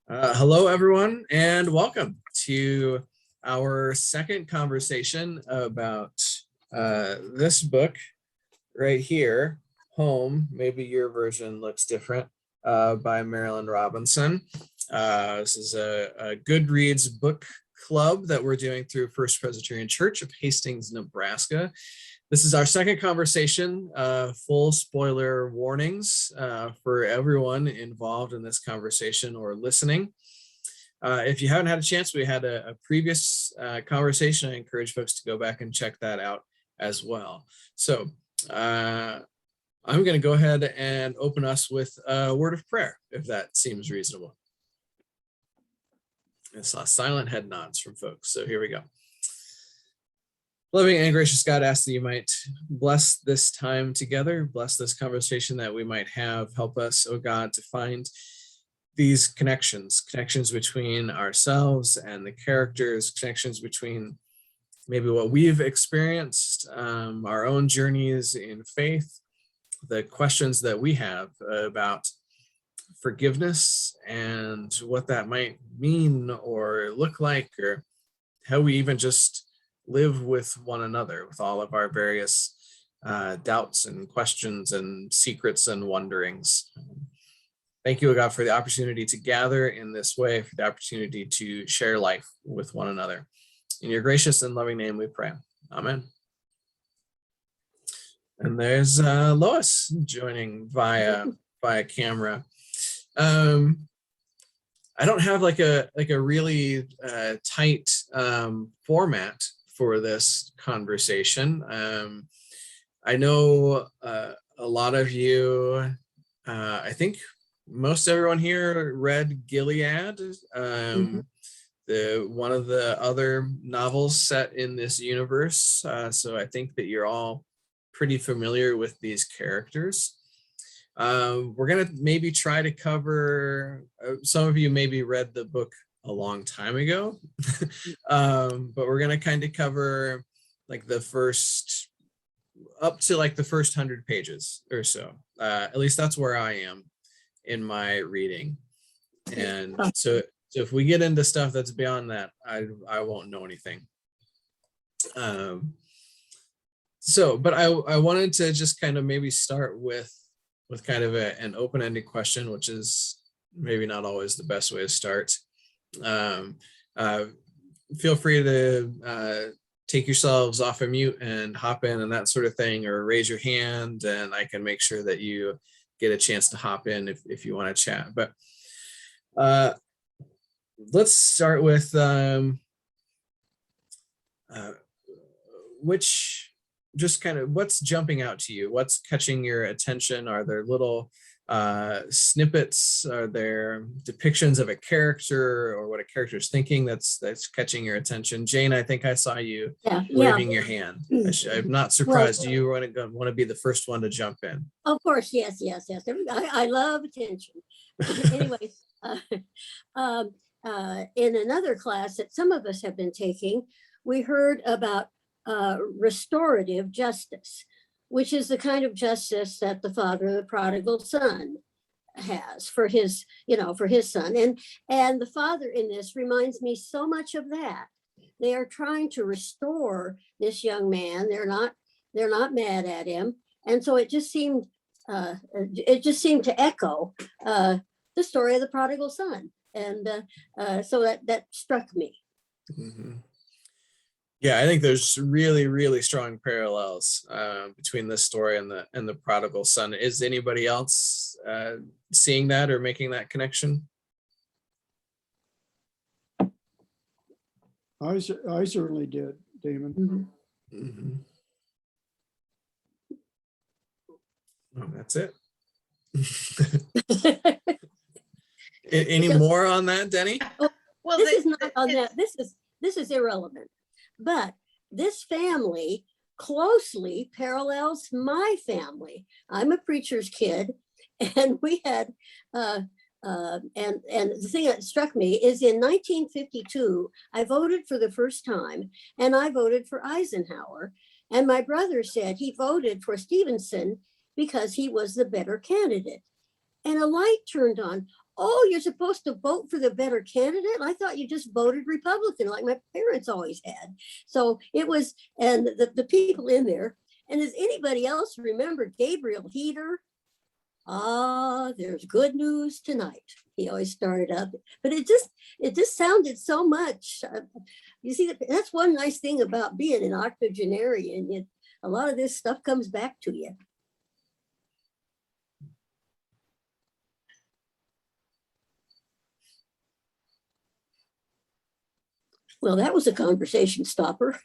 Hello, everyone, and welcome to our second conversation about this book right here, Home. Maybe your version looks different, by Marilynne Robinson. This is a Goodreads book club that we're doing through First Presbyterian Church of Hastings, Nebraska. This is our second conversation, full spoiler warnings for everyone involved in this conversation or listening. If you haven't had a chance, we had a previous conversation. I encourage folks to go back and check that out as well. So I'm going to go ahead and open us with a word of prayer, if that seems reasonable. I saw silent head nods from folks, so here we go. Loving and gracious God, ask that you might bless this time together, bless this conversation that we might have. Help us, oh God, to find these connections between ourselves and the characters, connections between maybe what we've experienced, our own journeys in faith, the questions that we have about forgiveness and what that might mean or look like, or how we even just live with one another with all of our various doubts and questions and secrets and wonderings. Thank you, God, for the opportunity to gather in this way, for the opportunity to share life with one another. In your gracious and loving name we pray. Amen. And there's Lois joining via camera. I don't have like a really tight format for this conversation. I know a lot of you, I think most everyone here read Gilead, one of the other novels set in this universe. So I think that you're all pretty familiar with these characters. We're gonna maybe try to cover, some of you maybe read the book a long time ago, but we're gonna kind of cover like the first, up to like the first 100 pages or so. At least that's where I am in my reading. And so if we get into stuff that's beyond that, I won't know anything. But I wanted to just kind of maybe start with kind of an open-ended question, which is maybe not always the best way to start. Feel free to take yourselves off of mute and hop in and that sort of thing, or raise your hand and I can make sure that you get a chance to hop in if you want to chat. But let's start with just kind of what's jumping out to you? What's catching your attention? Are there little snippets? Are there depictions of a character or what a character is thinking that's catching your attention? Jane, I think I saw you waving your hand. I'm not surprised. Do you want to be the first one to jump in? Of course, yes. I love attention. Anyways, in another class that some of us have been taking, we heard about restorative justice, which is the kind of justice that the father of the prodigal son has for his son. And the father in this reminds me so much of that. They are trying to restore this young man. They're not mad at him. And so it just seemed to echo the story of the prodigal son. And so that struck me. Mm-hmm. Yeah, I think there's really, really strong parallels between this story and the prodigal son. Is anybody else seeing that or making that connection? I certainly did, Damon. Mm-hmm. Oh, that's it. Any more on that, Denny? Well, this is not on that. This is irrelevant. But this family closely parallels my family. I'm a preacher's kid, and we had, and the thing that struck me is in 1952, I voted for the first time, and I voted for Eisenhower. And my brother said he voted for Stevenson because he was the better candidate. And a light turned on. oh, you're supposed to vote for the better candidate? I thought you just voted Republican like my parents always had. So it was, and the people in there, and does anybody else remember Gabriel Heater? Ah, there's good news tonight. He always started up, but it just sounded so much. You see, that's one nice thing about being an octogenarian. A lot of this stuff comes back to you. Well, that was a conversation stopper.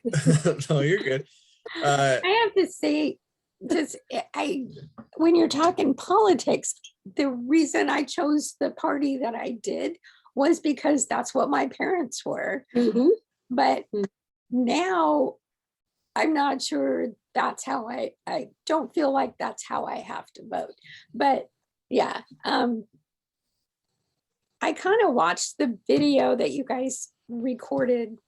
No, you're good. I have to say, when you're talking politics, the reason I chose the party that I did was because that's what my parents were. Mhm. But now I'm not sure that's how I don't feel like that's how I have to vote. But yeah, I kind of watched the video that you guys recorded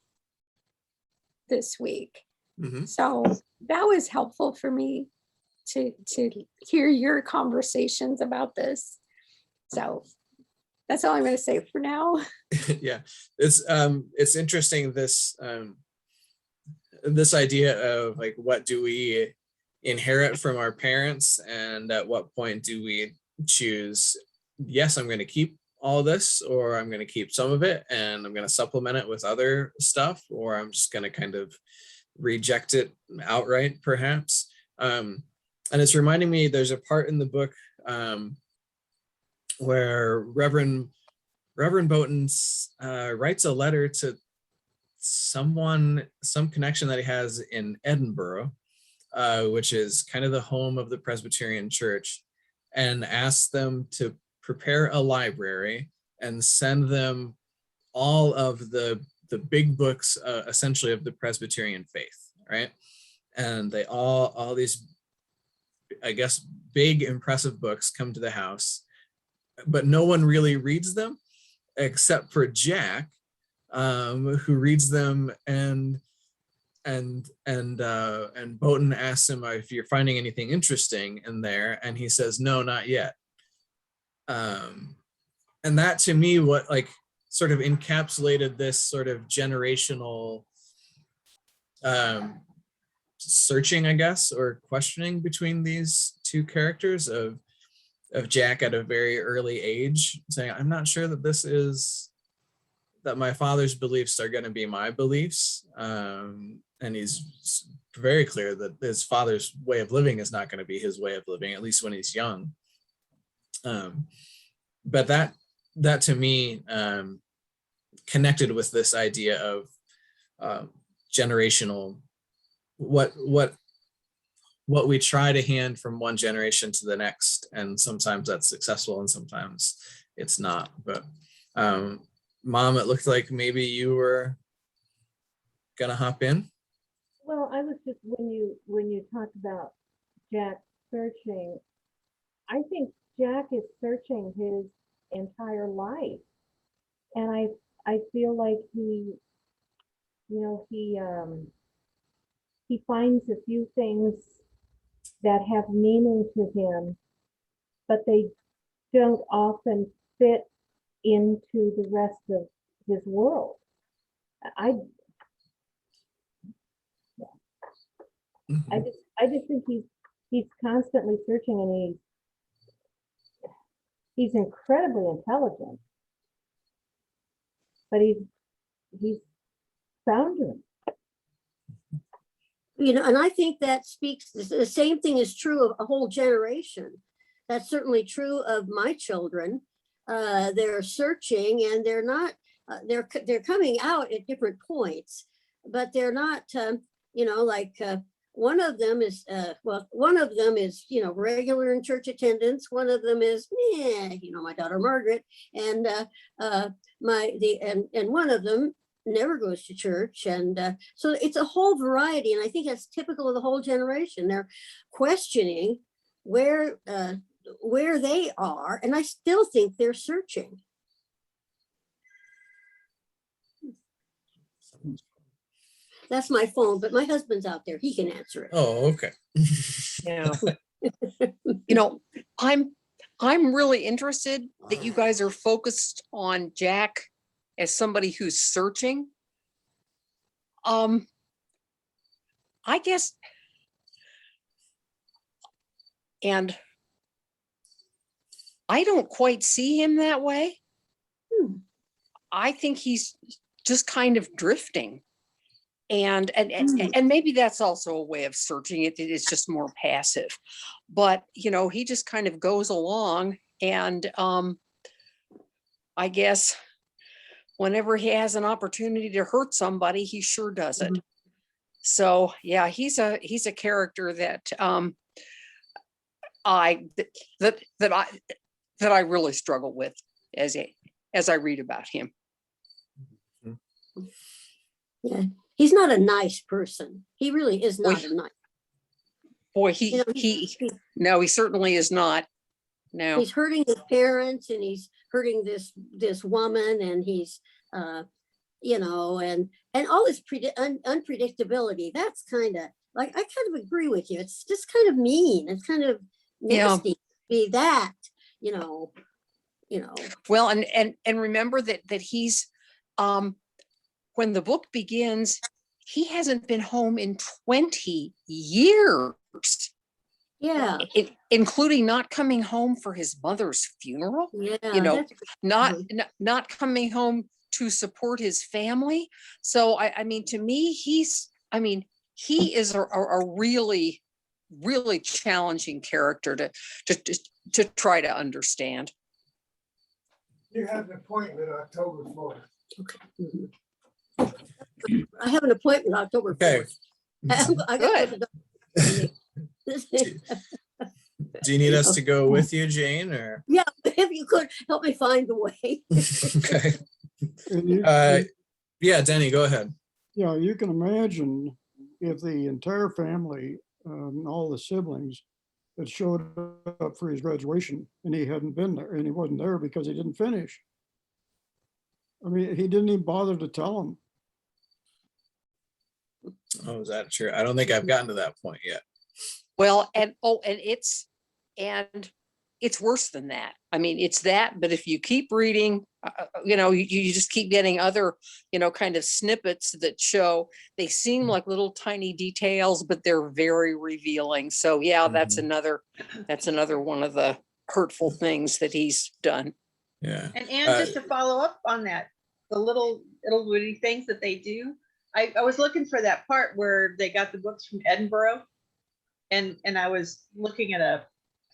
this week. Mhm. So that was helpful for me to hear your conversations about this. So that's all I'm going to say for now. Yeah, it's interesting, this this idea of like, what do we inherit from our parents, and at what point do we choose, yes, I'm going to keep all this, or I'm going to keep some of it and I'm going to supplement it with other stuff, or I'm just going to kind of reject it outright, perhaps. And it's reminding me, there's a part in the book where Reverend Bowden writes a letter to someone, some connection that he has in Edinburgh, which is kind of the home of the Presbyterian Church, and asks them to prepare a library and send them all of the big books, essentially, of the Presbyterian faith, right? And they all these, I guess, big impressive books come to the house, but no one really reads them except for Jack, who reads them, and Bowden asks him if you're finding anything interesting in there, and he says, no, not yet. And that, to me, what like sort of encapsulated this sort of generational searching, I guess, or questioning between these two characters of Jack at a very early age saying, I'm not sure that this is, that my father's beliefs are going to be my beliefs. And he's very clear that his father's way of living is not going to be his way of living, at least when he's young. But that to me connected with this idea of generational, what we try to hand from one generation to the next, and sometimes that's successful and sometimes it's not. But Mom, it looked like maybe you were gonna hop in. Well, I was just, when you talked about Jack searching, I think Jack is searching his entire life, and I feel like he finds a few things that have meaning to him, but they don't often fit into the rest of his world. I just think he's constantly searching, and he's incredibly intelligent, but he's foundering. And I think that speaks, the same thing is true of a whole generation. That's certainly true of my children. They're searching, and they're not, they're coming out at different points, but they're not, one of them is, regular in church attendance. One of them is, my daughter Margaret, and one of them never goes to church. And so it's a whole variety. And I think that's typical of the whole generation. They're questioning where they are. And I still think they're searching. That's my phone, but my husband's out there. He can answer it. Oh, okay. Yeah. I'm really interested that you guys are focused on Jack as somebody who's searching. I guess, and I don't quite see him that way. Hmm. I think he's just kind of drifting. And Hmm. maybe that's also a way of searching it. It's just more passive. But, you know, he just kind of goes along, and I guess whenever he has an opportunity to hurt somebody, he sure does it. So yeah, he's a character that I really struggle with as I read about him. Yeah, he's not a nice person. He really is not a nice. Boy, You know, no, he certainly is not. No. he's hurting his parents, and he's hurting this woman, and he's you know, and all this unpredictability. That's kind of like, I kind of agree with you. It's just kind of mean. It's kind of nasty to be that, you know. Well, and remember that he's when the book begins, he hasn't been home in 20 years. Yeah. Including not coming home for his mother's funeral. Yeah. You know, not coming home to support his family. So I mean, to me, he is a really, really challenging character to try to understand. You have an appointment October 4th. Okay. I have an appointment October 4th. Okay. I got to go. Do you need us to go with you, Jane, or? Yeah, if you could help me find the way. Okay. And Yeah, Denny, go ahead. yeah, you can imagine if the entire family, all the siblings had showed up for his graduation and he hadn't been there, and he wasn't there because he didn't finish. I mean, he didn't even bother to tell them. Oh, is that true? I don't think I've gotten to that point yet. Well, and it's worse than that. I mean, it's that, but if you keep reading, you know, you just keep getting other, you know, kind of snippets that show, they seem like little tiny details, but they're very revealing. So yeah, that's another one of the hurtful things that he's done. Yeah. And just to follow up on that, the little bitty things that they do. I was looking for that part where they got the books from Edinburgh, and I was looking at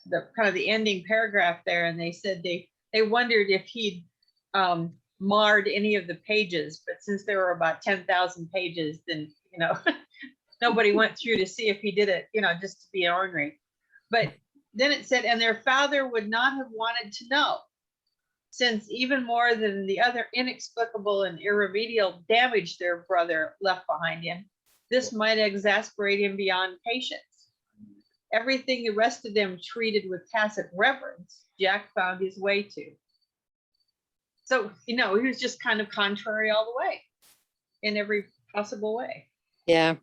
the kind of the ending paragraph there, and they said they wondered if he'd marred any of the pages, but since there were about 10,000 pages, then, you know, nobody went through to see if he did it, you know, just to be ornery. But then it said, and their father would not have wanted to know, since even more than the other inexplicable and irremediable damage their brother left behind him, this might exasperate him beyond patience. Everything the rest of them treated with tacit reverence, Jack found his way to. So, you know, he was just kind of contrary all the way, in every possible way. Yeah.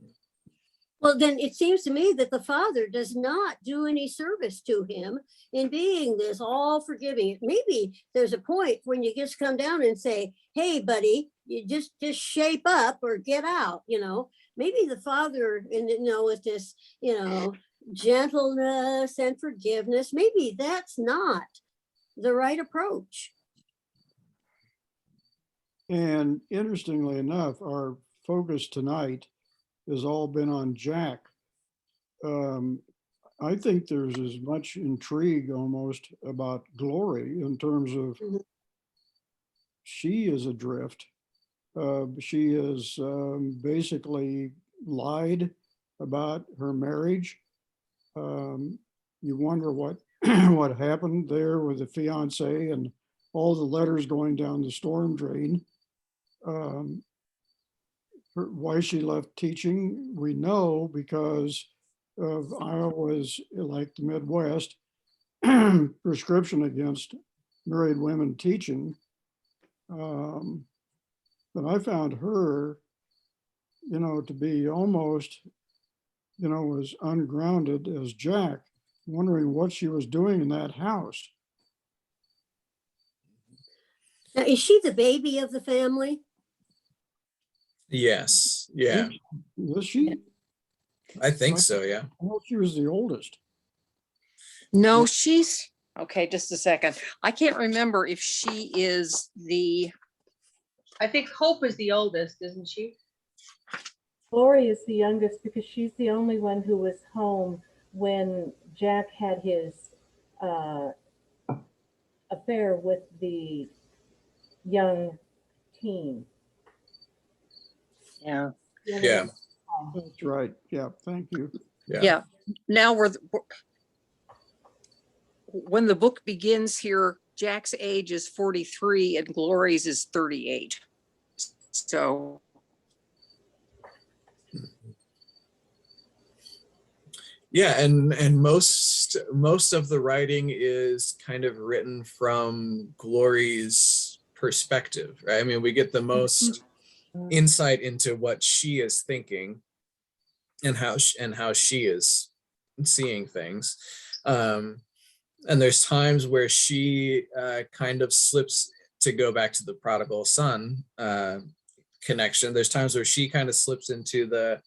Well, then it seems to me that the father does not do any service to him in being this all forgiving. Maybe there's a point when you just come down and say, hey, buddy, you just shape up or get out, you know. Maybe the father, and you know, with this, you know, gentleness and forgiveness, maybe that's not the right approach. And interestingly enough, our focus tonight has all been on Jack. I think there's as much intrigue almost about Glory in terms of she is adrift. She has basically lied about her marriage. You wonder what what happened there with the fiance and all the letters going down the storm drain. Why she left teaching, we know because of Iowa's, like the Midwest, prescription against married women teaching. But I found her, you know, to be almost, you know, as ungrounded as Jack, wondering what she was doing in that house. Now, is she the baby of the family? Yes, yeah, Was she? I think so, yeah. I thought she was the oldest. No, she's, okay, just a second. I can't remember if she is the, I think Hope is the oldest, isn't she? Glory is the youngest because she's the only one who was home when Jack had his affair with the young teen. yeah, The other Yeah. one was home. That's right. Yeah, thank you. yeah. Now when the book begins here, Jack's age is 43 and Glory's is 38. So, Yeah, and most of the writing is kind of written from Glory's perspective, right? I mean, we get the most insight into what she is thinking and how she is seeing things. And there's times where she kind of slips, to go back to the prodigal son connection. There's times where she kind of slips into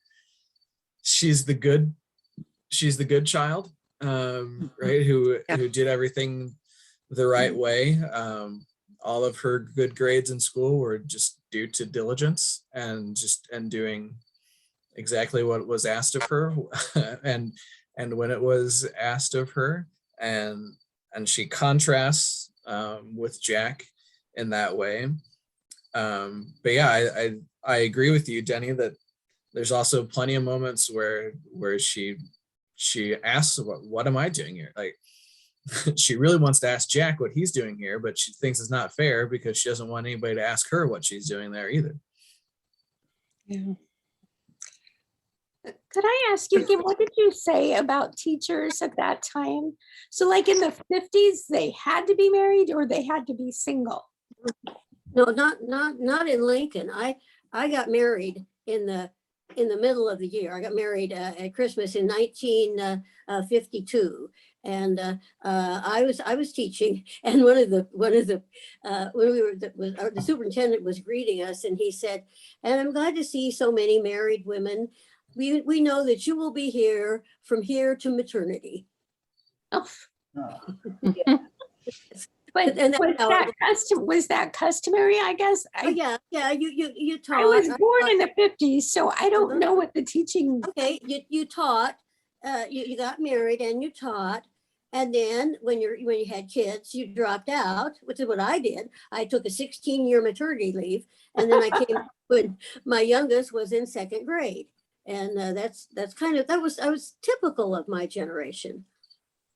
she's the good child, right? Who did everything the right way. All of her good grades in school were just due to diligence and doing exactly what was asked of her, and when it was asked of her, and she contrasts with Jack in that way. But yeah, I agree with you, Denny, that there's also plenty of moments where she asks, what am I doing here? Like, she really wants to ask Jack what he's doing here, but she thinks it's not fair because she doesn't want anybody to ask her what she's doing there either. yeah. Could I ask you, Kim, what did you say about teachers at that time? So like in the 50s, they had to be married or they had to be single? No, not in Lincoln. I got married in the middle of the year. I got married at Christmas in 1952, and I was teaching, and the superintendent was greeting us, and he said, "And I'm glad to see so many married women. We know that you will be here from here to maternity." Oh. Yeah. But And was that customary, I guess? yeah, you taught. I was born in the 50s, so I don't know what the teaching. Okay, you taught, you got married and you taught, and then when you had kids, you dropped out, which is what I did. I took a 16-year maternity leave, and then I came when my youngest was in second grade, and that's kind of I was typical of my generation.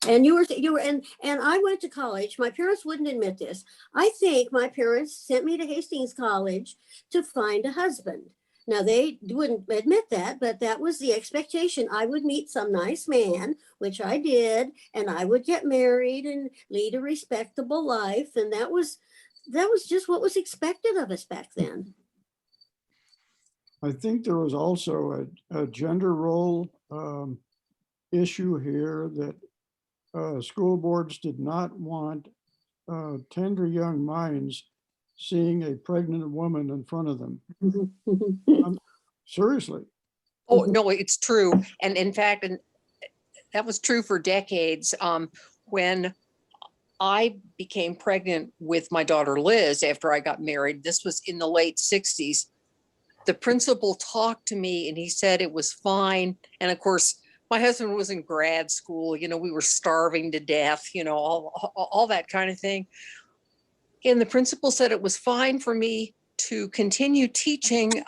And you were and I went to college. My parents wouldn't admit this. I think my parents sent me to Hastings College to find a husband. Now they wouldn't admit that, but that was the expectation. I would meet some nice man, which I did, and I would get married and lead a respectable life. And that was just what was expected of us back then. I think there was also a gender role issue here that school boards did not want tender young minds seeing a pregnant woman in front of them. Seriously. Oh, no, it's true. And in fact, and that was true for decades. When I became pregnant with my daughter Liz after I got married, this was in the late 60s, the principal talked to me and he said it was fine. And of course, my husband was in grad school, we were starving to death, all that kind of thing. And the principal said it was fine for me to continue teaching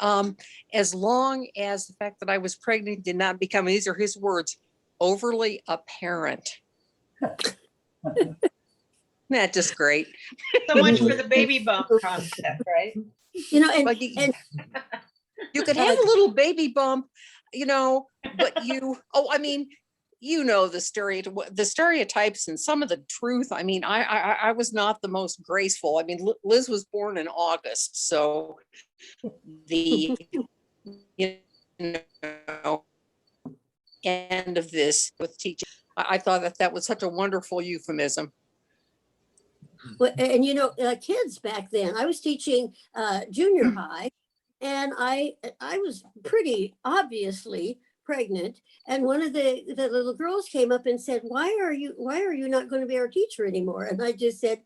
as long as the fact that I was pregnant did not become, these are his words, overly apparent. Isn't that just great? So much for the baby bump concept, right? Like and you could have a little baby bump, but the stereotypes and some of the truth. I mean, I was not the most graceful. I mean, Liz was born in August, so the end of this with teaching, I thought that was such a wonderful euphemism. And kids back then, I was teaching junior high, and I was pretty obviously pregnant, and one of the little girls came up and said, why are you not going to be our teacher anymore? And I just said,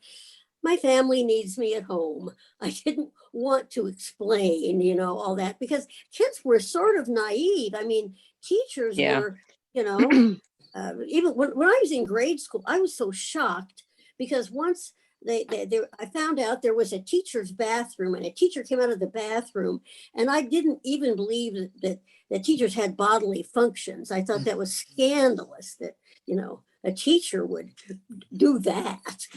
my family needs me at home. I didn't want to explain, all that, because kids were sort of naive. I mean, teachers Yeah. were, even when I was in grade school, I was so shocked because once I found out there was a teacher's bathroom, and a teacher came out of the bathroom, and I didn't even believe that teachers had bodily functions. I thought that was scandalous that, a teacher would do that.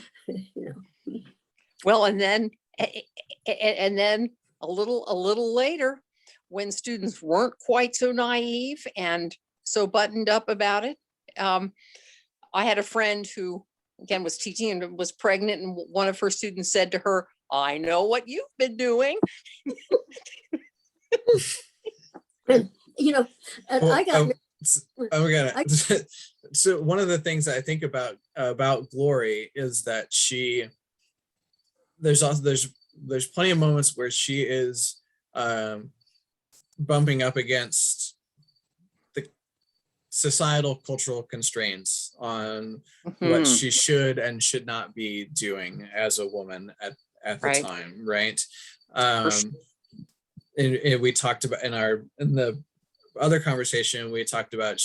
Well, and then a little later, when students weren't quite so naive and so buttoned up about it, I had a friend who, again, was teaching and was pregnant, and one of her students said to her, I know what you've been doing. And Well, I got so one of the things I think about Glory is that there's plenty of moments where she is bumping up against the societal cultural constraints on what she should and should not be doing as a woman at the Right. time, right? Sure. And we talked about in the other conversation, we talked about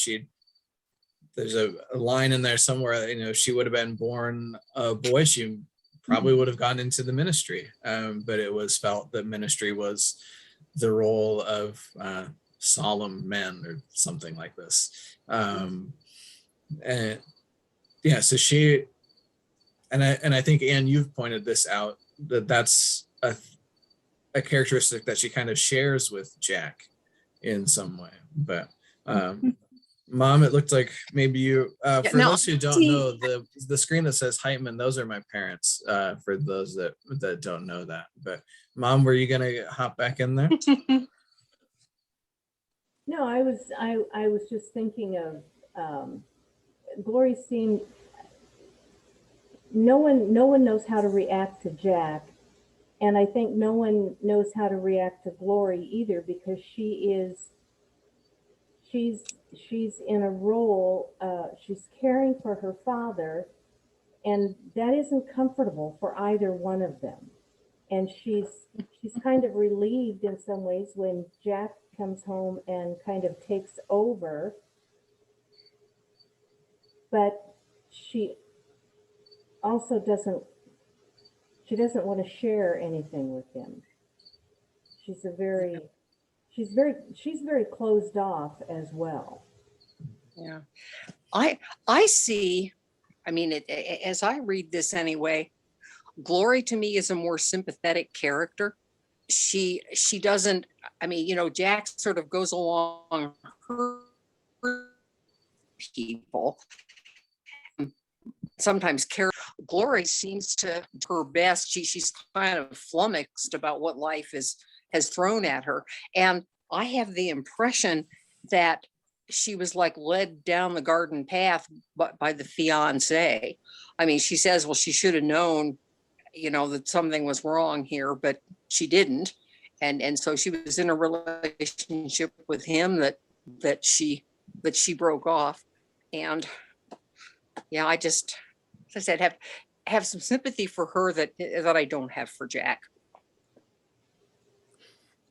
there's a line in there somewhere, if she would have been born a boy, she probably would have gone into the ministry. But it was felt that ministry was the role of solemn men or something like this. And yeah, so she, and I think, Anne, you've pointed this out, that's a characteristic that she kind of shares with Jack in some way. But Mom, it looked like maybe you, for those who don't know, the screen that says Heitman, those are my parents, for those that don't know that. But Mom, were you gonna hop back in there? No, I was just thinking of Glory seemed, no one knows how to react to Jack, and I think no one knows how to react to Glory either, because she's in a role, she's caring for her father, and that isn't comfortable for either one of them. And she's kind of relieved in some ways when Jack comes home and kind of takes over, but she also doesn't want to share anything with him. She's very closed off as well. Yeah, I see. I mean, as I read this anyway, Glory to me is a more sympathetic character. She doesn't. I mean, Jack sort of goes along her people. Sometimes Glory seems to her best. She's kind of flummoxed about what life has thrown at her. And I have the impression that she was like led down the garden path by the fiance. I mean, she says, well, she should have known, that something was wrong here, but she didn't. And so she was in a relationship with him that she broke off. And yeah, I just, as I said, have some sympathy for her that I don't have for Jack.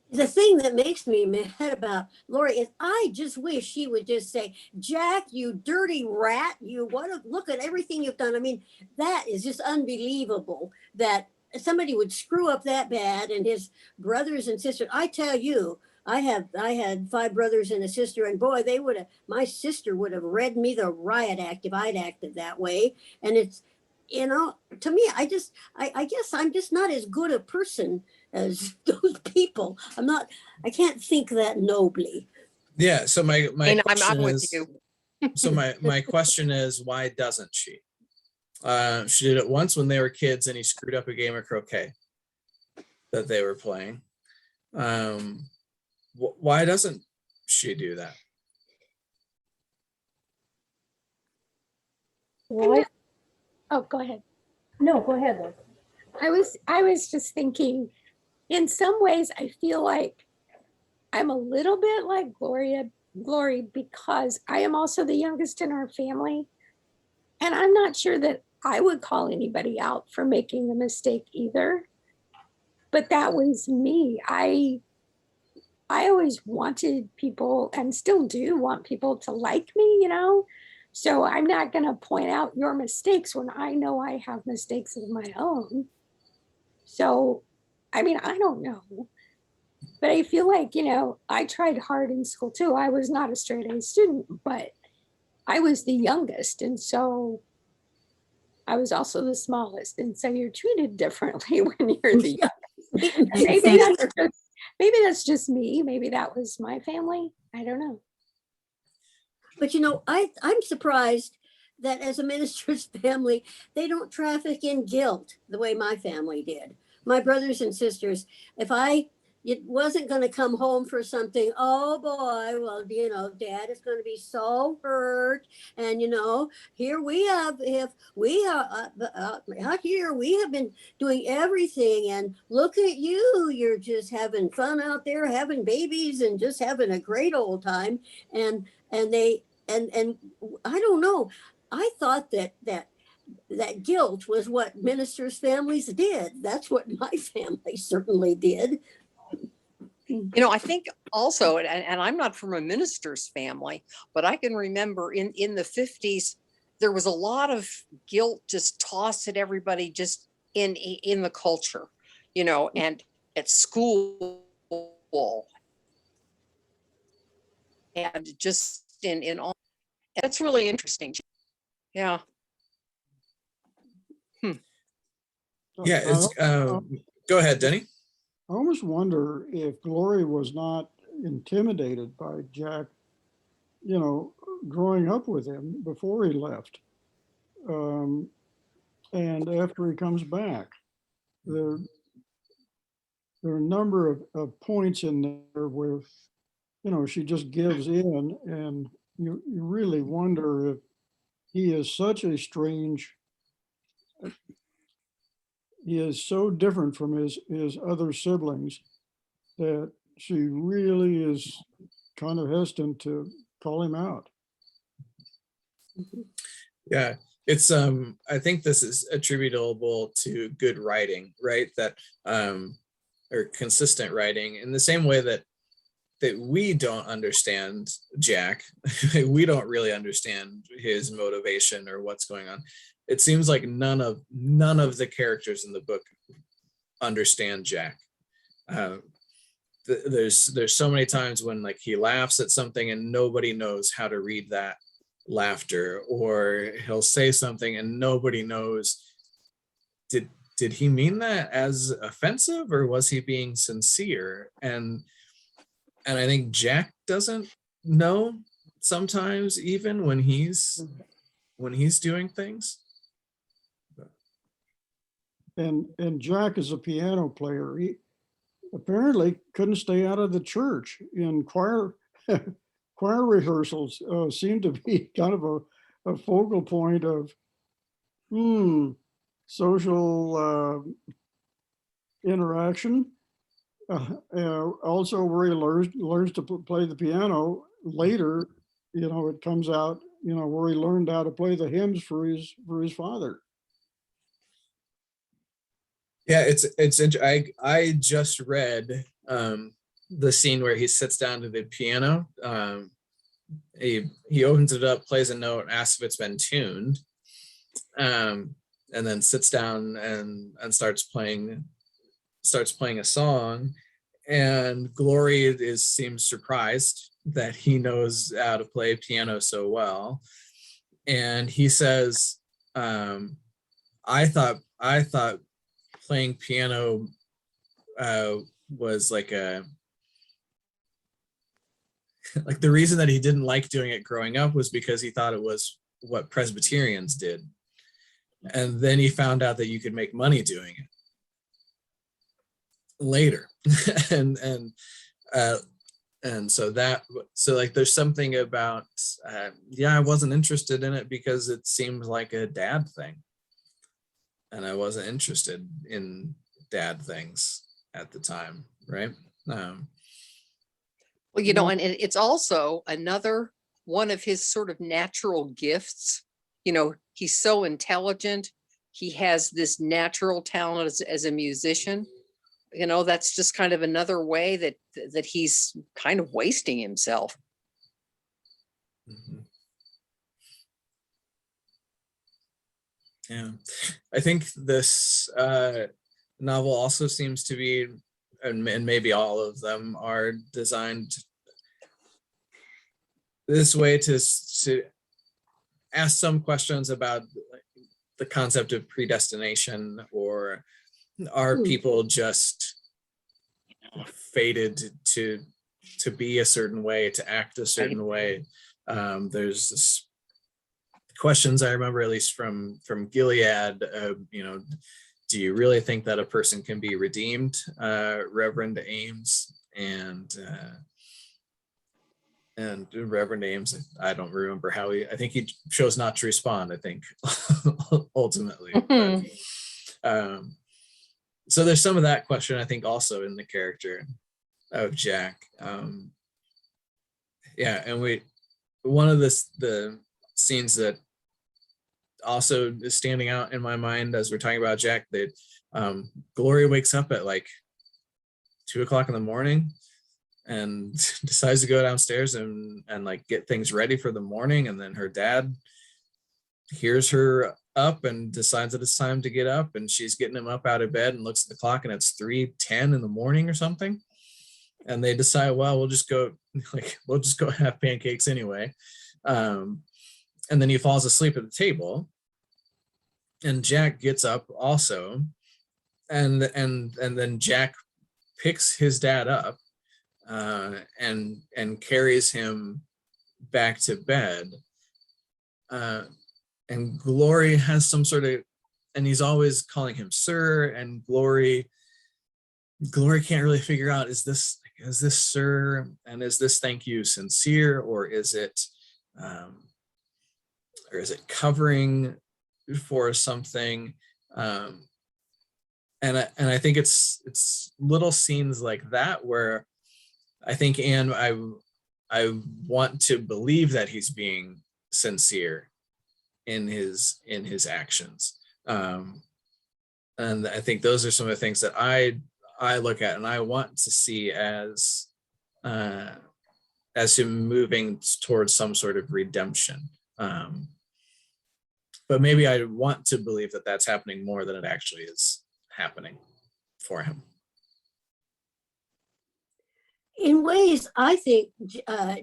The thing that makes me mad about Lori is I just wish she would just say, Jack, you dirty rat, you want to look at everything you've done. I mean, that is just unbelievable that somebody would screw up that bad. And his brothers and sisters, I tell you, I had 5 brothers and a sister, and boy, my sister would have read me the riot act if I'd acted that way. And it's, to me, I guess I'm just not as good a person as those people. I can't think that nobly. Yeah. So my question I'm with is, you. so my question is, why doesn't she? She did it once when they were kids and he screwed up a game of croquet that they were playing. Why doesn't she do that? Oh, go ahead. No, go ahead, Liz. I was just thinking, in some ways, I feel like I'm a little bit like Glory, because I am also the youngest in our family. And I'm not sure that I would call anybody out for making a mistake either. But that was me. I always wanted people, and still do want people to like me, you know? So I'm not going to point out your mistakes when I know I have mistakes of my own. So, I mean, I don't know. But I feel like, you know, I tried hard in school too. I was not a straight A student, but I was the youngest. And so I was also the smallest. And so you're treated differently when you're the youngest. Maybe that's just me. Maybe that was my family. I don't know. But you know, I'm surprised that as a minister's family, they don't traffic in guilt the way my family did. My brothers and sisters, if it wasn't going to come home for something, oh boy, well, you know, Dad is going to be so hurt. And, you know, here we have, if we are out here, we have been doing everything. And look at you, you're just having fun out there, having babies and just having a great old time. And I don't know, I thought that guilt was what ministers' families did. That's what my family certainly did. You know, I think also, and I'm not from a minister's family, but I can remember in the 50s, there was a lot of guilt just tossed at everybody just in the culture, you know, and at school and just in all. That's really interesting. Yeah. Yeah, it's go ahead, Denny. I almost wonder if Glory was not intimidated by Jack, you know, growing up with him before he left. And after he comes back, there are a number of points in there where, you know, she just gives in, and you really wonder if he is such a strange, he is so different from his other siblings that she really is kind of hesitant to call him out. Yeah, it's I think this is attributable to good writing, right? That or consistent writing, in the same way that we don't understand Jack. We don't really understand his motivation or what's going on. It seems like none of the characters in the book understand Jack. There's so many times when like he laughs at something and nobody knows how to read that laughter, or he'll say something and nobody knows, did he mean that as offensive or was he being sincere? And I think Jack doesn't know sometimes, even when he's doing things. And Jack is a piano player. He apparently couldn't stay out of the church in choir rehearsals. Seemed to be kind of a focal point of social interaction. Also, where he learns to play the piano later, you know, it comes out, you know, where he learned how to play the hymns for his father. Yeah, it's I just read the scene where he sits down to the piano. He opens it up, plays a note, asks if it's been tuned, and then sits down and starts playing a song. And Glory seems surprised that he knows how to play piano so well, and he says, I thought playing piano was like the reason that he didn't like doing it growing up was because he thought it was what Presbyterians did. And then he found out that you could make money doing it later. and so like there's something about I wasn't interested in it because it seemed like a dad thing. I wasn't interested in dad things at the time, right? Well, you know, No. and it's also another one of his sort of natural gifts. You know, he's so intelligent. He has this natural talent as a musician. You know, that's just kind of another way that he's kind of wasting himself. Mhm. Yeah, I think this novel also seems to be, and maybe all of them are designed this way to ask some questions about the concept of predestination, or are Hmm. people just fated to be a certain way, to act a certain way. There's this questions I remember, at least from Gilead, you know, do you really think that a person can be redeemed, Reverend Ames? And Reverend Ames, I don't remember how I think he chose not to respond, I think, ultimately. But, so there's some of that question, I think, also in the character of Jack. Yeah, and one of the scenes that also is standing out in my mind as we're talking about Jack, that Gloria wakes up at like 2 o'clock in the morning and decides to go downstairs and like get things ready for the morning, and then her dad hears her up and decides that it's time to get up, and she's getting him up out of bed and looks at the clock and it's 3:10 in the morning or something, and they decide, well, we'll just go have pancakes anyway. And then he falls asleep at the table, and Jack gets up also, and then Jack picks his dad up and carries him back to bed. And Glory has some sort of, and he's always calling him sir, and Glory can't really figure out, is this sir, and is this thank you sincere, or is it covering for something? And I think it's little scenes like that where I think, and I want to believe that he's being sincere in his actions. And I think those are some of the things that I look at and I want to see as him moving towards some sort of redemption. But maybe I want to believe that that's happening more than it actually is happening for him. In ways, I think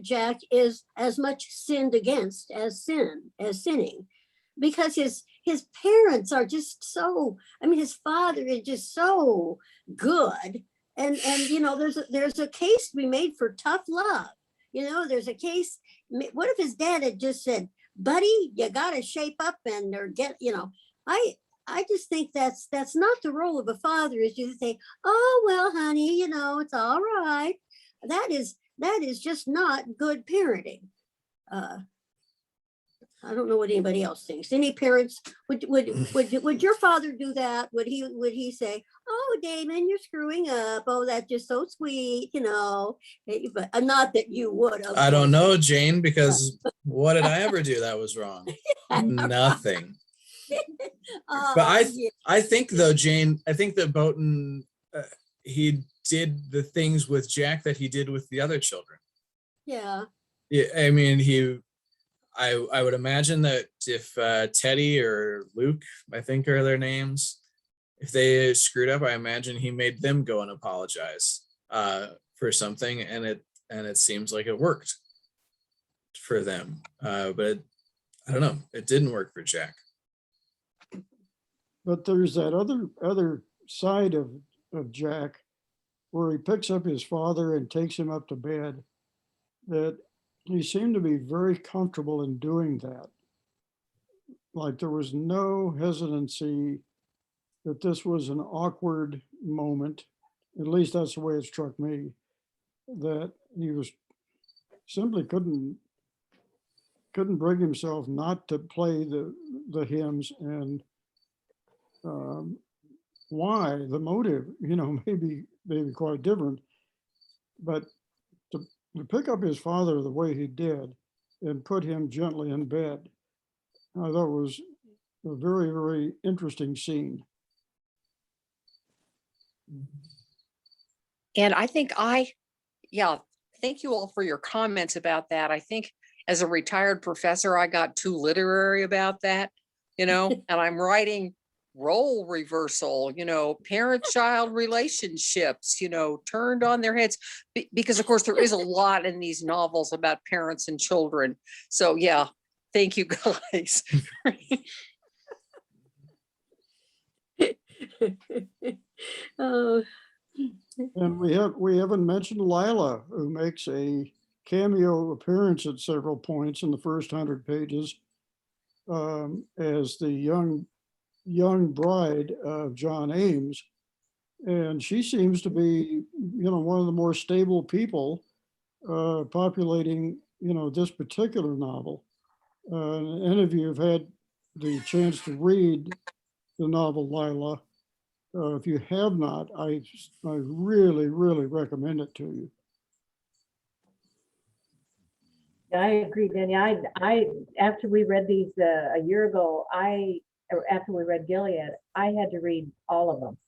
Jack is as much sinned against as sinning, because his parents are just so, I mean, his father is just so good. And you know, there's a case to be made for tough love. You know, there's a case. What if his dad had just said, buddy, you gotta shape up and or get, you know, I just think that's not the role of a father, is to say, oh, well, honey, you know, it's all right. That is just not good parenting. I don't know what anybody else thinks. Any parents, would your father do that? Would he say, oh, Damon, you're screwing up. Oh, that's just so sweet, you know? But not that you would. I don't know, Jane, because what did I ever do that was wrong? Nothing. But I think though, Jane, I think that Boughton, he did the things with Jack that he did with the other children. Yeah. Yeah, I mean, I would imagine that if Teddy or Luke, I think are their names, if they screwed up, I imagine he made them go and apologize for something, and it seems like it worked for them. But I don't know, it didn't work for Jack. But there's that other side of Jack, where he picks up his father and takes him up to bed, that he seemed to be very comfortable in doing that. Like there was no hesitancy that this was an awkward moment. At least that's the way it struck me, that he was simply couldn't bring himself not to play the hymns, and why, the motive, maybe quite different, but to pick up his father the way he did and put him gently in bed, I thought was a very, very interesting scene. And I think yeah, thank you all for your comments about that. I think as a retired professor, I got too literary about that, and I'm writing role reversal, parent-child relationships, turned on their heads, because of course there is a lot in these novels about parents and children. So yeah, thank you guys. Oh, And we haven't mentioned Lila, who makes a cameo appearance at several points in the first 100 pages as the young bride of John Ames. And she seems to be, one of the more stable people populating, this particular novel. Any of you have had the chance to read the novel Lila. If you have not, I really, really recommend it to you. I agree, Danny. I after we read these a year ago, or after we read Gilead, I had to read all of them.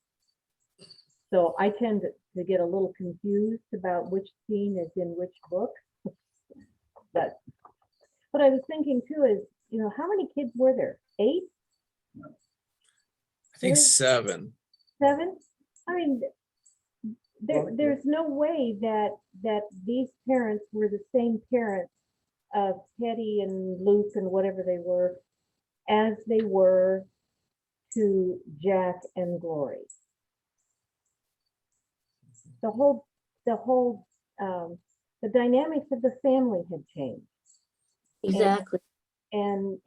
So I tend to get a little confused about which scene is in which book. But what I was thinking too is, how many kids were there? 8? I think 7. 7? I mean, there's no way that these parents were the same parents of Teddy and Luke and whatever they were as they were to Jack and Glory. The dynamics of the family had changed. exactly. And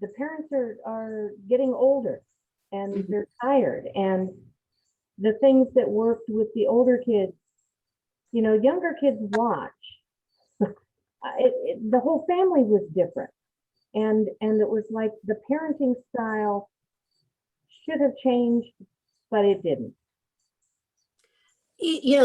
the parents are getting older and they're tired, and the things that worked with the older kids, younger kids watch. The whole family was different, and it was like the parenting style should have changed, but it didn't.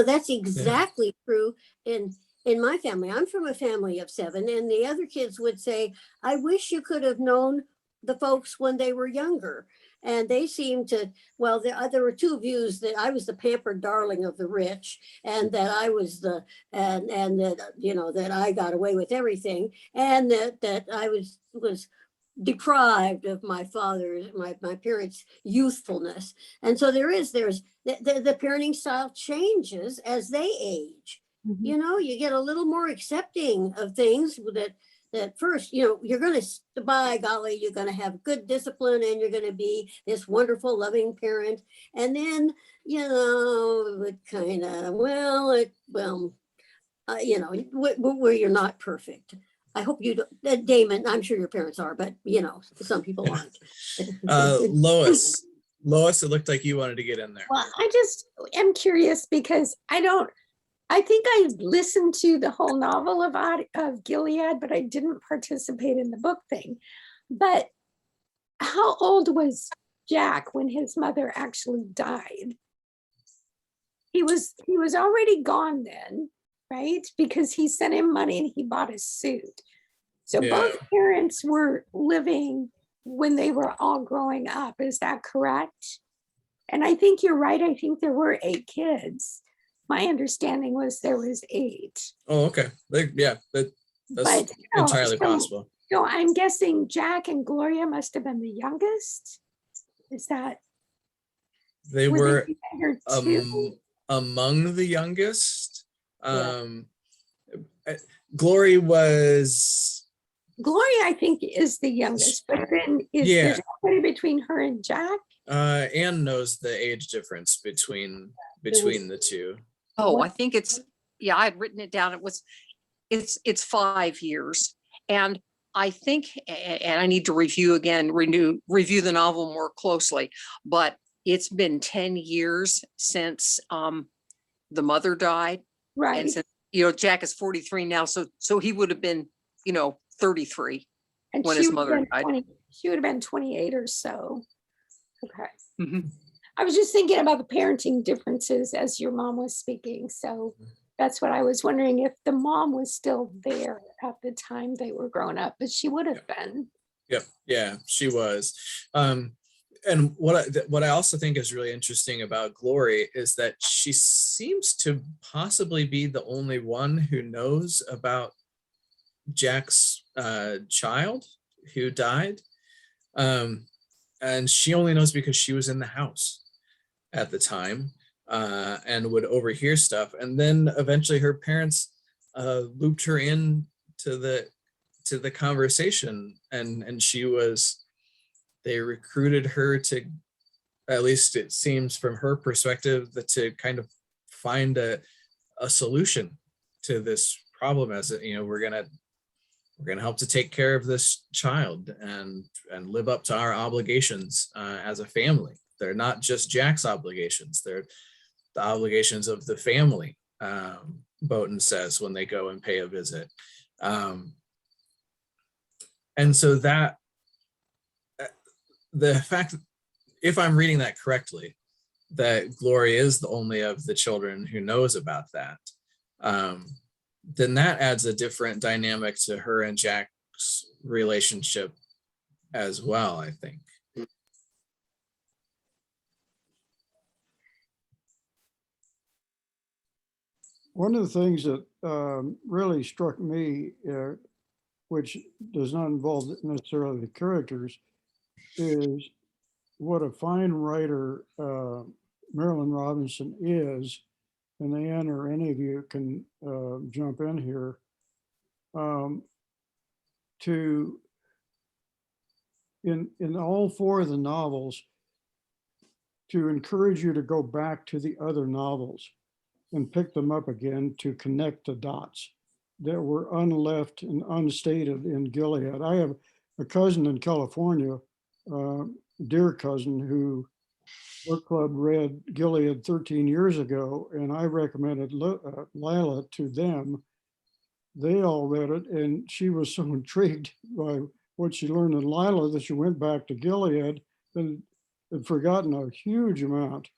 That's exactly true in my family. I'm from a family of 7, and the other kids would say, I wish you could have known the folks when they were younger. And they seemed to, well, there were 2 views: that I was the pampered darling of the rich, and that I was and that, that I got away with everything, and that I was deprived of my father's, my parents' youthfulness. And so there's the parenting style changes as they age. You get a little more accepting of things that first, you're going to, by golly, you're going to have good discipline, and you're going to be this wonderful, loving parent. And then, it kind of, where you're not perfect. I hope you don't, Damon, I'm sure your parents are, but some people aren't. Lois, it looked like you wanted to get in there. Well, I just am curious because I think I listened to the whole novel of Gilead, but I didn't participate in the book thing. But how old was Jack when his mother actually died? He was already gone then, right? Because he sent him money and he bought a suit. So Yeah. Both parents were living when they were all growing up. Is that correct? And I think you're right. I think there were 8 kids. My understanding was there was 8. Oh, okay. That's But, entirely possible. So I'm guessing Jack and Gloria must have been the youngest. Is that? They were the younger 2? among the youngest. Yeah. Glory was. Gloria, I think, is the youngest, but then is there somebody between her and Jack? Anne knows the age difference between the 2. Oh, I think I'd written it down. It's 5 years. And I think, and I need to review the novel more closely, but it's been 10 years since the mother died. Right. And since, Jack is 43 now. So he would have been, 33 And when his mother died. She would have been 28 or so. Okay. Mhm. I was just thinking about the parenting differences as your mom was speaking. So that's what I was wondering, if the mom was still there at the time they were growing up, but she would have been. Yep. Yeah, she was. And what I also think is really interesting about Glory is that she seems to possibly be the only one who knows about Jack's child who died. And she only knows because she was in the house at the time, and would overhear stuff. And then eventually her parents looped her in to the conversation, and they recruited her to, at least it seems from her perspective, that to kind of find a solution to this problem. As we're gonna help to take care of this child and live up to our obligations as a family. They're not just Jack's obligations, they're the obligations of the family, Bowden says when they go and pay a visit. And so that the fact, if I'm reading that correctly, that Glory is the only of the children who knows about that, then that adds a different dynamic to her and Jack's relationship as well, I think. One of the things that really struck me, which does not involve necessarily the characters, is what a fine writer Marilynne Robinson is, and Anne or any of you can jump in here, in all four of the novels, to encourage you to go back to the other novels and pick them up again to connect the dots that were unleft and unstated in Gilead. I have a cousin in California, dear cousin, who book club read Gilead 13 years ago, and I recommended Lila to them. They all read it, and she was so intrigued by what she learned in Lila that she went back to Gilead and had forgotten a huge amount.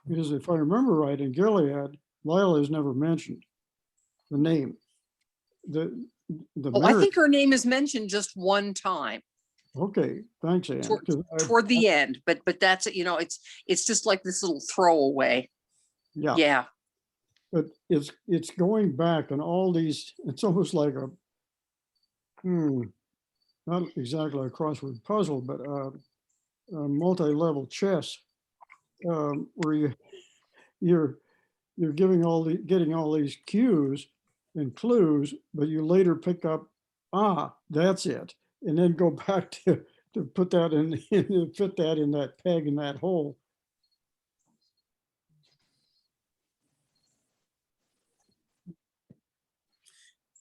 Because if I remember right, in Gilead, Lila is never mentioned, the name. The I think her name is mentioned just one time. Okay, thanks, Anne. Toward the end, but that's, it's just like this little throwaway. Yeah. Yeah. But it's going back and all these, it's almost like not exactly a crossword puzzle, but a multi-level chess, where you're getting all these cues and clues, but you later pick up, that's it, and then go back to put that in, fit that in that peg in that hole.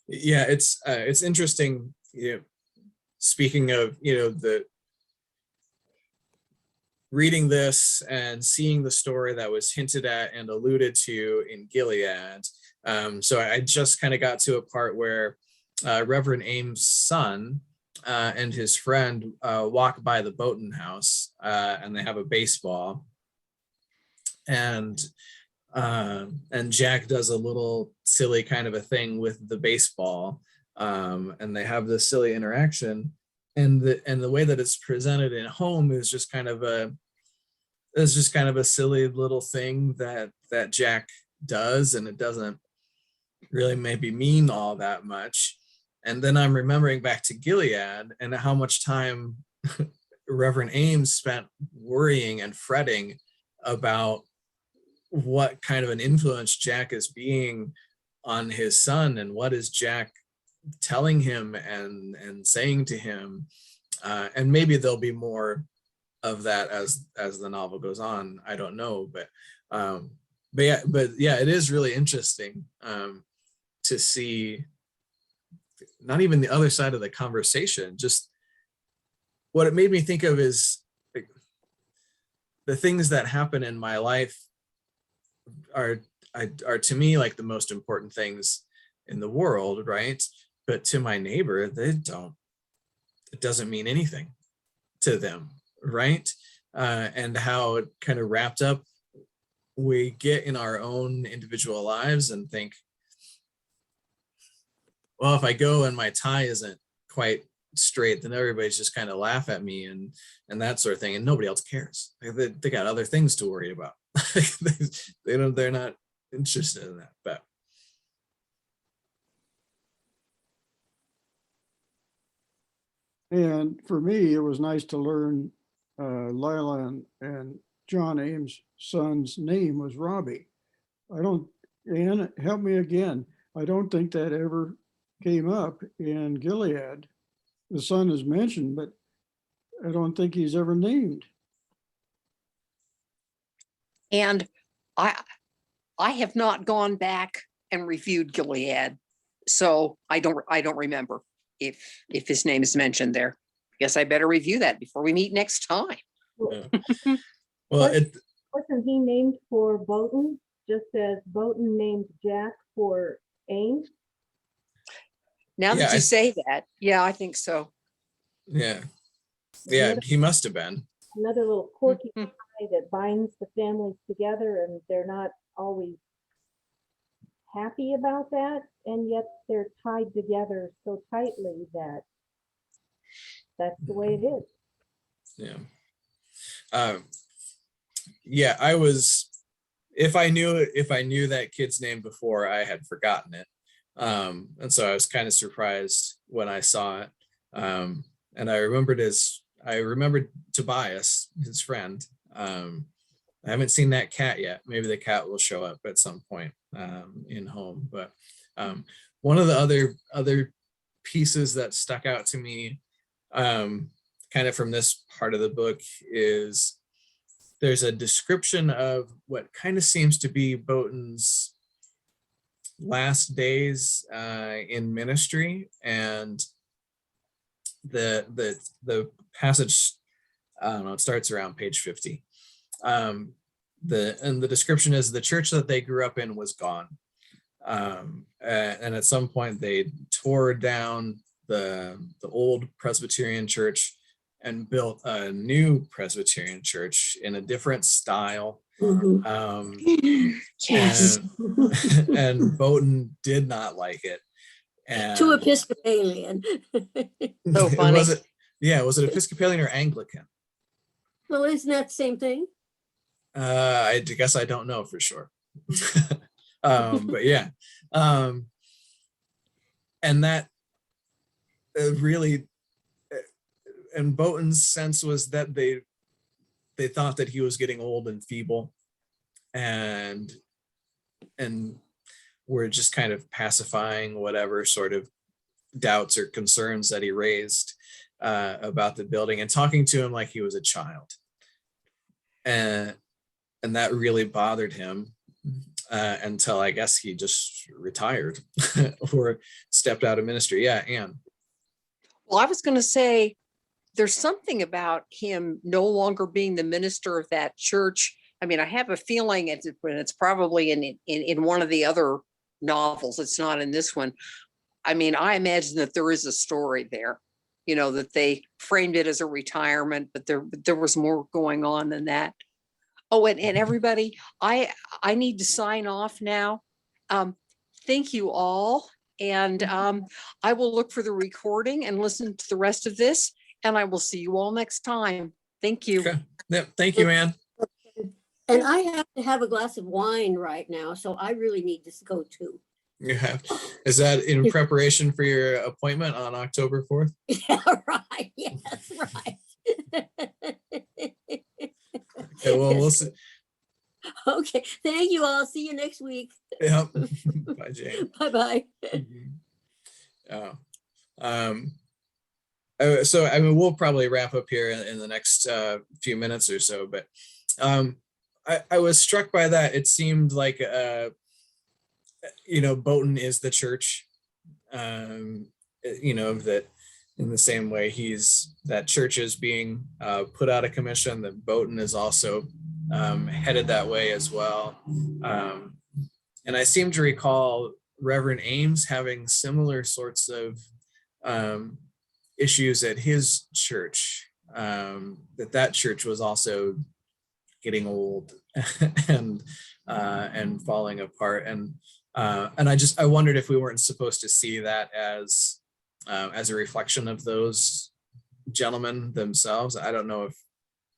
Yeah, it's interesting. Speaking of the reading this and seeing the story that was hinted at and alluded to in Gilead. So I just kind of got to a part where Reverend Ames' son and his friend walk by the Bowden house, and they have a baseball, and Jack does a little silly kind of a thing with the baseball, and they have this silly interaction, and the way that it's presented in home is just kind of a silly little thing that Jack does, and it doesn't really maybe mean all that much. And then I'm remembering back to Gilead and how much time Reverend Ames spent worrying and fretting about what kind of an influence Jack is being on his son, and what is Jack telling him and saying to him. And maybe there'll be more of that as the novel goes on. I don't know, but yeah, it is really interesting to see not even the other side of the conversation. Just what it made me think of is like, the things that happen in my life are to me like the most important things in the world, right? But to my neighbor, it doesn't mean anything to them, right? and how kind of wrapped up we get in our own individual lives and think, well, if I go and my tie isn't quite straight, then everybody's just kind of laugh at me and that sort of thing, and nobody else cares. Like, they got other things to worry about. They're not interested in that. But And for me, it was nice to learn Lila and John Ames' son's name was Robbie. Ann, help me again. I don't think that ever came up in Gilead. The son is mentioned, but I don't think he's ever named. And I have not gone back and reviewed Gilead, so I don't remember if his name is mentioned there. Guess I better review that before we meet next time. well, it, Wasn't he named for Bowden, just as Bowden named Jack for Ames? Now Yeah, that you say that, yeah, I think so. yeah, Another- he must have been. Another little quirky Mhm. tie that binds the families together, and they're not always happy about that, and yet they're tied together so tightly that that's the way it is. Yeah. Yeah, I was, if I knew that kid's name before, I had forgotten it. And so I was kind of surprised when I saw it. And I remembered Tobias, his friend. I haven't seen that cat yet. Maybe the cat will show up at some point in home. But one of the other pieces that stuck out to me kind of from this part of the book is there's a description of what kind of seems to be Bowden's last days in ministry, and the passage, I don't know, it starts around page 50. And the description is the church that they grew up in was gone. And at some point they tore down the old Presbyterian church and built a new Presbyterian church in a different style. Yes. And Bowden did not like it. And Too Episcopalian. So funny. Was it Episcopalian or Anglican? Well, isn't that the same thing? I guess I don't know for sure. But yeah. And that really, and Bowden's sense was that they thought that he was getting old and feeble, and were just kind of pacifying whatever sort of doubts or concerns that he raised about the building, and talking to him like he was a child. And that really bothered him until I guess he just retired or stepped out of ministry. Yeah, Anne. Well, I was going to say, there's something about him no longer being the minister of that church. I mean, I have a feeling it's probably in one of the other novels. It's not in this one. I mean, I imagine that there is a story there, that they framed it as a retirement, but there was more going on than that. Oh, and everybody, I need to sign off now. Thank you all. And I will look for the recording and listen to the rest of this. And I will see you all next time. Thank you. Okay. Yeah, thank you, Anne. And I have to have a glass of wine right now, so I really need to go too. You have. Is that in preparation for your appointment on October 4th? Yeah, right. Yes, right. Okay, well, we'll see. Okay, thank you all. See you next week. Yep. Bye, Jane. Bye-bye. So I mean, we'll probably wrap up here in the next few minutes or so, but I was struck by that. It seemed like Bowden is the church, that in the same way that church is being put out of commission, that Bowden is also headed that way as well. And I seem to recall Reverend Ames having similar sorts of issues at his church. that church was also getting old and falling apart. And I wondered if we weren't supposed to see that as a reflection of those gentlemen themselves. I don't know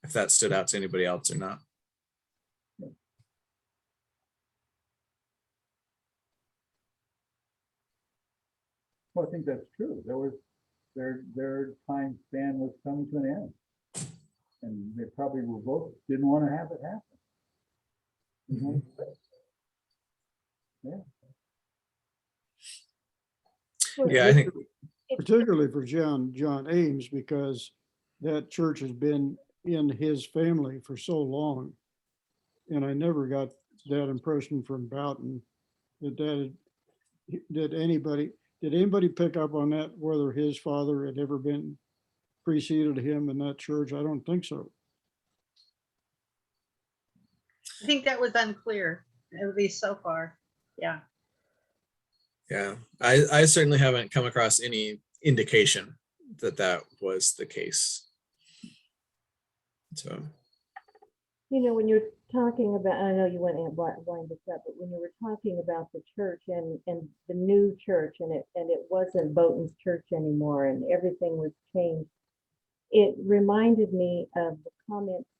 if that stood out to anybody else or not. Well, I think that's true. There was their time span was coming to an end, and they probably were both didn't want to have it happen. Yeah, I think. Particularly for John Ames, because that church has been in his family for so long. And I never got that impression from Boughton did anybody pick up on that, whether his father had ever been preceded him in that church? I don't think so. I think that was unclear, at least so far. Yeah. Yeah, I certainly haven't come across any indication that was the case. So, when you're talking about, I know you went and wind this up, but when you were talking about the church and the new church, and it wasn't Boughton's church anymore, and everything was changed, it reminded me of the comments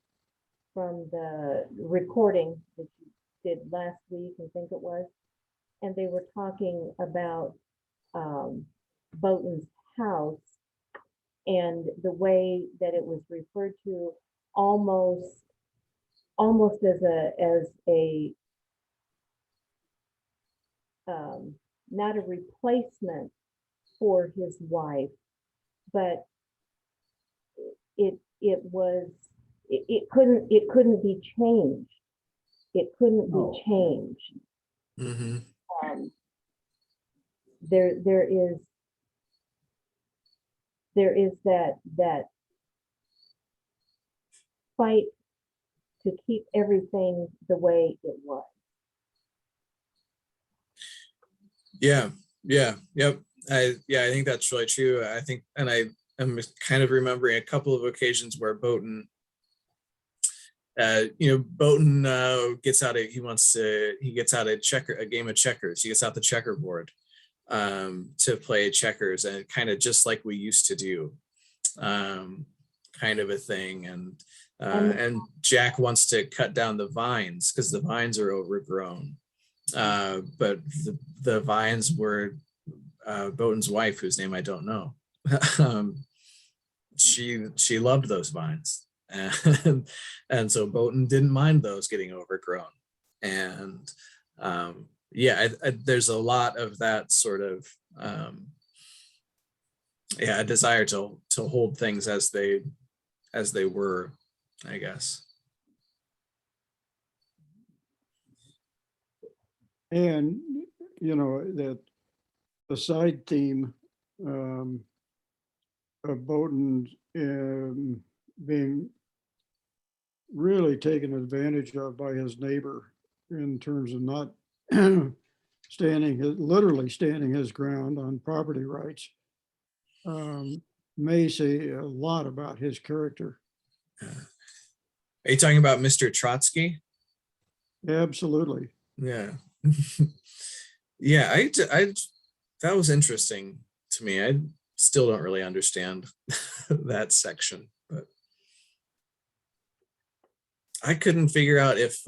from the recording that you did last week, I think it was. And they were talking about Boughton's house and the way that it was referred to almost as a not a replacement for his wife, but it couldn't be changed. It couldn't be changed. mm-hmm. There is that fight to keep everything the way it was. Yep. I think that's really true. I think, and I'm kind of remembering a couple of occasions where Boughton, Boughton gets out a game of checkers. He gets out the checkerboard to play checkers, and kind of just like we used to do, kind of a thing. And Jack wants to cut down the vines because the vines are overgrown. But the vines were Boughton's wife, whose name I don't know. She loved those vines. And so Boughton didn't mind those getting overgrown. And there's a lot of that sort of a desire to hold things as they were, I guess. And that the side theme of Boughton being really taken advantage of by his neighbor in terms of not literally standing his ground on property rights, may say a lot about his character. Are you talking about Mr. Trotsky? Absolutely. Yeah. Yeah, that was interesting to me. I still don't really understand that section, but I couldn't figure out if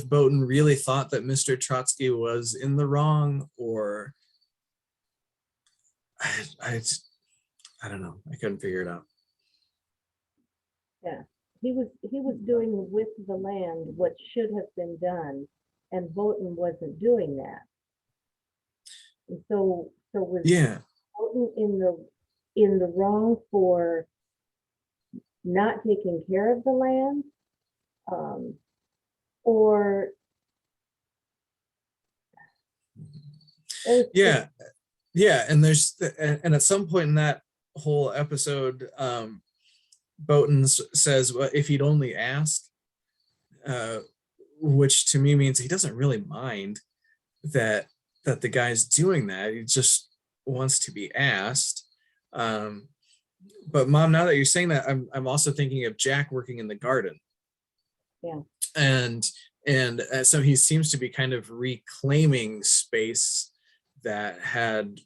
Boughton really thought that Mr. Trotsky was in the wrong, or I don't know. I couldn't figure it out. Yeah, he was doing with the land what should have been done, and Boughton wasn't doing that. And so was Boughton in the wrong for not taking care of the land, or and at some point in that whole episode, Boughton says, well, if he'd only ask, which to me means he doesn't really mind that the guy's doing that. He just wants to be asked. But Mom, now that you're saying that, I'm also thinking of Jack working in the garden. Yeah. And so he seems to be kind of reclaiming space that had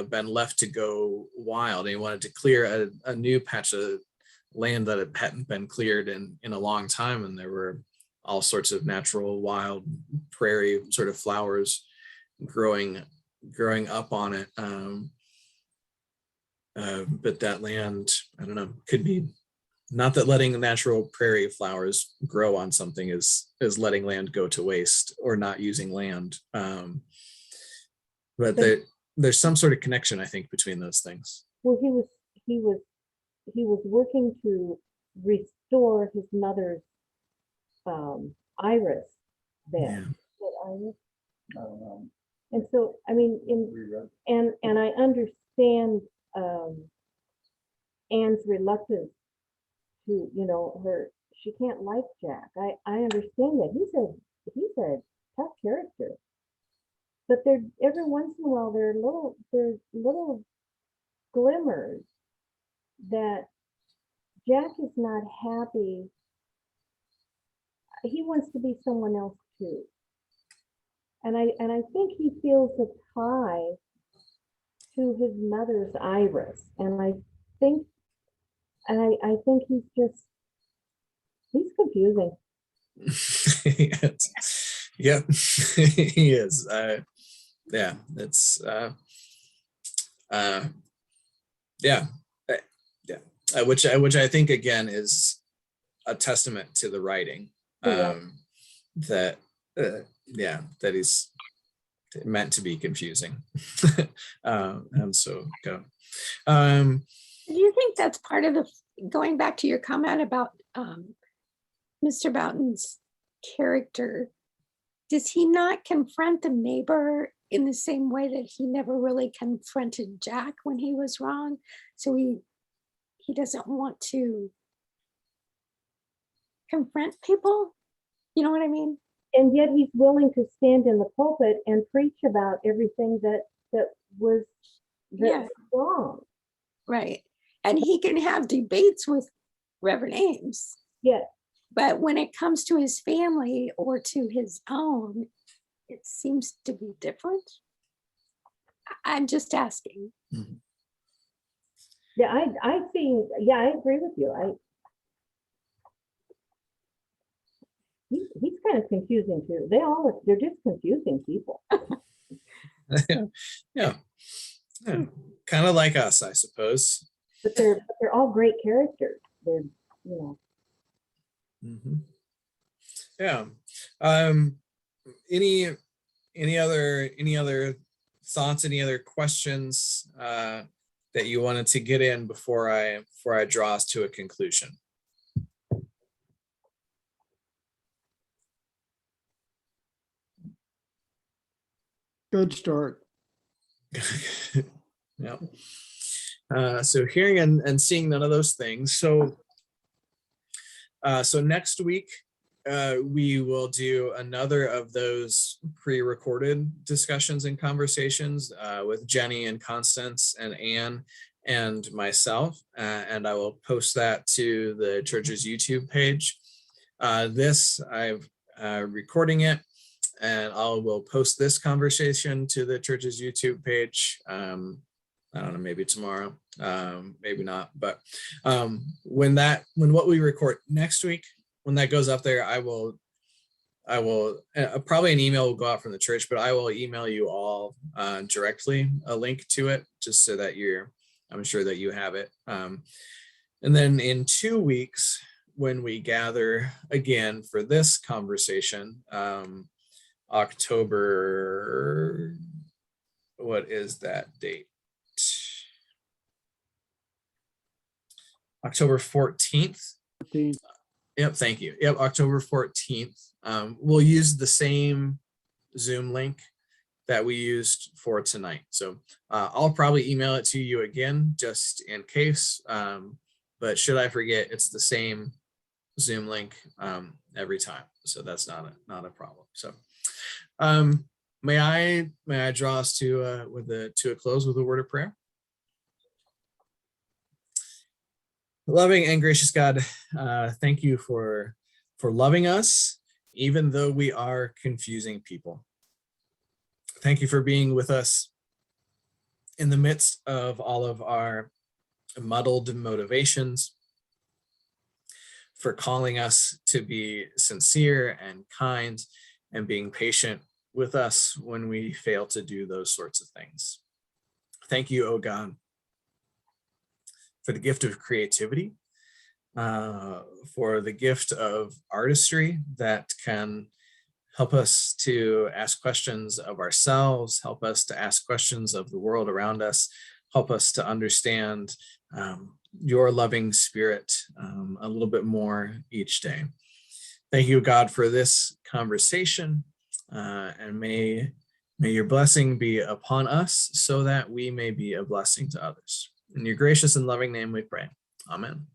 been left to go wild. And he wanted to clear a new patch of land that hadn't been cleared in a long time. And there were all sorts of natural wild prairie sort of flowers growing up on it. But that land, I don't know, could be, not that letting natural prairie flowers grow on something is letting land go to waste or not using land. But there's some sort of connection, I think, between those things. Well, he was working to restore his mother's iris there. Yeah. What iris? I don't know. And so, I mean, and I understand Anne's reluctance to, she can't like Jack. I understand that. He's a tough character. But every once in a while there's little glimmers that Jack is not happy. He wants to be someone else too. And I think he feels a tie to his mother's iris. And I think he's confusing. Yep, he is. Yeah, it's which I think again is a testament to the writing. That he's meant to be confusing. And so go. Do you think that's part of going back to your comment about Mr. Boughton's character? Does he not confront the neighbor in the same way that he never really confronted Jack when he was wrong? So he doesn't want to confront people? You know what I mean? And yet he's willing to stand in the pulpit and preach about everything that was wrong. Right. And he can have debates with Reverend Ames. Yeah. But when it comes to his family or to his own, it seems to be different. I'm just asking. Mm-hmm. Yeah, I think, I agree with you. He's kind of confusing too. They're just confusing people. Yeah. Kind of like us, I suppose. But they're all great characters. They're, Mm-hmm. Yeah. Any other thoughts? Any other questions that you wanted to get in before I draw us to a conclusion? Good start. Yeah. So hearing and seeing none of those things. So next week, we will do another of those pre-recorded discussions and conversations with Jenny and Constance and Anne and myself, and I will post that to the church's YouTube page. I'm recording it, and I will post this conversation to the church's YouTube page. I don't know, maybe tomorrow, maybe not, but when what we record next week, when that goes up there, I will probably an email will go out from the church, but I will email you all directly a link to it, just so that I'm sure that you have it. And then in 2 weeks, when we gather again for this conversation, October, what is that date? October 14th. Yep, thank you. Yep, October 14th. We'll use the same Zoom link that we used for tonight. So I'll probably email it to you again, just in case. But should I forget, it's the same Zoom link every time. So that's not a problem. So may I draw us to a close with a word of prayer? Loving and gracious God, thank you for loving us, even though we are confusing people. Thank you for being with us in the midst of all of our muddled motivations, for calling us to be sincere and kind and being patient with us when we fail to do those sorts of things. Thank you, oh God, for the gift of creativity, for the gift of artistry that can help us to ask questions of ourselves, help us to ask questions of the world around us, help us to understand your loving spirit a little bit more each day. Thank you, God, for this conversation, and may your blessing be upon us so that we may be a blessing to others. In your gracious and loving name we pray. Amen.